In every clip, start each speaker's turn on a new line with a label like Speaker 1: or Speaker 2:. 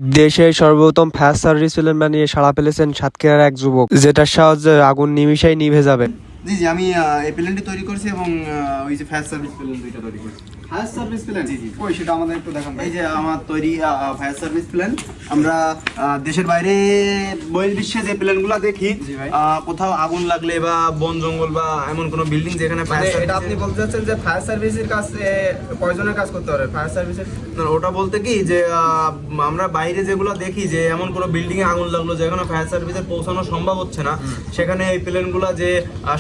Speaker 1: দেশের সর্বপ্রথম fire service plane বানিয়ে সাড়া ফেলেছেন সাতক্ষীরার এক যুবক, যেটার সাহায্যে আগুন নিমিষেই নিভে যাবে।
Speaker 2: জি জি আমি এই প্লেনটি তৈরি করছি এবং ওই যে ফায়ার সার্ভিস প্লেন দুইটা তৈরি করছি।
Speaker 3: ফায়ার সার্ভিস প্ল্যান
Speaker 2: জি জি
Speaker 3: ওই সেটা আমাদের একটু দেখান ভাই।
Speaker 2: এই যে আমার তৈরি ফায়ার সার্ভিস প্ল্যান। আমরা দেশের বাইরে বহির্বিশ্বে যে প্লেনগুলো দেখি,
Speaker 3: জি ভাই।
Speaker 2: কোথাও আগুন লাগলে বা বন জঙ্গল বা এমন কোনো বিল্ডিং যেখানে
Speaker 3: মানে
Speaker 2: ফায়ার
Speaker 3: এটা আপনি বলতে চাচ্ছেন যে ফায়ার সার্ভিসের কাছে কয়জনের কাজ করতে পারে ফায়ার সার্ভিসের?
Speaker 2: ওটা বলতে কি যে আমরা বাইরে যেগুলো দেখি যে এমন কোনো বিল্ডিং এ আগুন লাগলো যেখানে ফায়ার সার্ভিসের পৌঁছানো সম্ভব হচ্ছে না, সেখানে এই প্লেনগুলো যে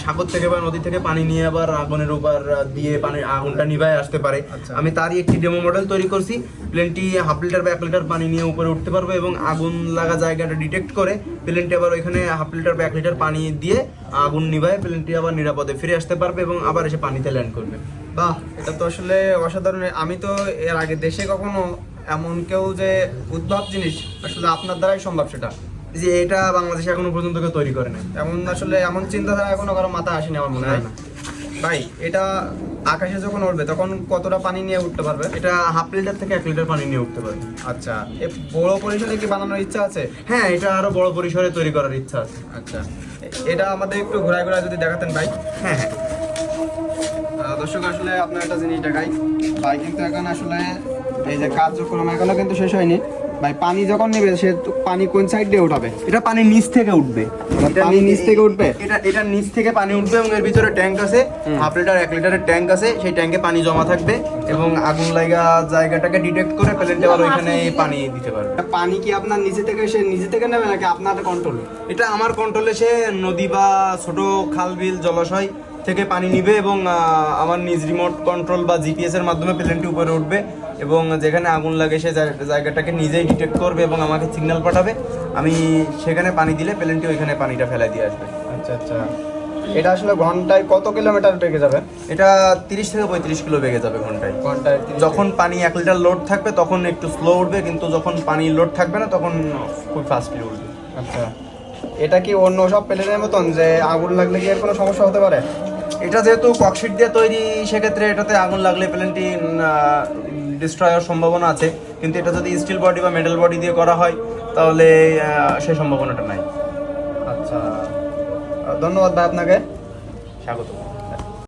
Speaker 2: সাগর থেকে বা নদী থেকে পানি নিয়ে আবার আগুনের উপর দিয়ে আগুনটা নিভায় আসতে পারে।
Speaker 3: আচ্ছা।
Speaker 2: আমি তারই একটি ডেমো মডেল তৈরি করছি। প্লেনটি হাফ লিটার বা 1 লিটার পানি নিয়ে উপরে উঠতে পারবে এবং আগুন লাগা জায়গাটা ডিটেক্ট করে প্লেনটি আবার ওইখানে হাফ লিটার বা 1 লিটার পানি দিয়ে আগুন নিভায় প্লেনটি আবার নিরাপদে ফিরে আসতে পারবে এবং আবার এসে পানিতে ল্যান্ড করবে।
Speaker 3: বাহ, এটা তো আসলে অসাধারণ। আমি তো এর আগে দেশে কখনো এমন কেউ যে উদ্ভাব জিনিস আসলে আপনার দ্বারাই সম্ভব সেটা,
Speaker 2: যে এটা বাংলাদেশে এখনো পর্যন্ত কেউ তৈরি করে নাই।
Speaker 3: এমন আসলে এমন চিন্তাধারা এখনো কারো মাথায় আসেনি আমার মনে হয়।
Speaker 2: না।
Speaker 3: ভাই এটা আকাশে যখন উঠবে তখন কতটা পানি নিয়ে উঠতে পারবে?
Speaker 2: এটা হাফ লিটার থেকে 1 লিটার পানি নিয়ে উঠতে পারবে।
Speaker 3: আচ্ছা, এ বড় পরিসরে কি বানানোর ইচ্ছা আছে?
Speaker 2: হ্যাঁ, এটা আরো বড় পরিসরে তৈরি করার ইচ্ছা আছে।
Speaker 3: আচ্ছা, এটা আমাদের একটু ঘোরায় ঘোরায় যদি দেখাতেন ভাই।
Speaker 2: হ্যাঁ হ্যাঁ।
Speaker 3: দর্শক আসলে আপনার একটা জিনিস দেখাই ভাই, কিন্তু এখন আসলে এই যে কার্যক্রম এখনো কিন্তু শেষ হয়নি ভাই। পানি যখন নেবে সে তো পানি কোন সাইড দিয়ে উঠাবে?
Speaker 2: এটা পানি নিচ থেকে উঠবে।
Speaker 3: পানি নিচ থেকে উঠবে?
Speaker 2: এটা নিচ থেকে পানি উঠবে এবং এর ভিতরে ট্যাঙ্ক আছে, হাফ লিটার 1 লিটারের ট্যাঙ্ক আছে। সেই ট্যাঙ্কে পানি জমা থাকবে এবং আগুন লাগা জায়গাটাকে ডিটেক্ট করে প্লেনটা আবার ওইখানে পানি দিতে পারবে।
Speaker 3: পানি কি আপনার নিচে থেকে সে নিজে থেকে নেবে নাকি আপনার কন্ট্রোল?
Speaker 2: এটা আমার কন্ট্রোলে সে নদী বা ছোট খাল বিল জলাশয় থেকে পানি নিবে এবং আমার নিজ রিমোট কন্ট্রোল বা জিপিএস এর মাধ্যমে প্লেনটি উপরে উঠবে এবং যেখানে আগুন লাগে সে জায়গাটাকে নিজেই ডিটেক্ট করবে এবং আমাকে সিগন্যাল পাঠাবে। আমি সেখানে পানি দিলে প্লেনটি ওইখানে পানিটা ফেলাই দিয়ে আসবে।
Speaker 3: আচ্ছা আচ্ছা, এটা আসলে ঘন্টায় কত কিলোমিটার বেগে যাবে?
Speaker 2: এটা 30 থেকে 35 কিলো বেগে যাবে ঘন্টায়।
Speaker 3: ঘন্টায়
Speaker 2: যখন পানি 1 লিটার লোড থাকবে তখন একটু স্লো উঠবে, কিন্তু যখন পানি লোড থাকবে না তখন খুব ফাস্টলি উঠবে।
Speaker 3: আচ্ছা, এটা কি অন্য সব প্লেনের মতন যে আগুন লাগলে কি এর কোনো সমস্যা হতে পারে?
Speaker 2: এটা যেহেতু ককশিট দিয়ে তৈরি, সেক্ষেত্রে এটাতে আগুন লাগলে প্লেনটি ডিস্ট্রয় হওয়ার সম্ভাবনা আছে, কিন্তু এটা যদি স্টিল বডি বা মেটাল বডি দিয়ে করা হয় তাহলে সেই সম্ভাবনাটা নাই।
Speaker 3: আচ্ছা, ধন্যবাদ ভাই আপনাকে।
Speaker 2: স্বাগত।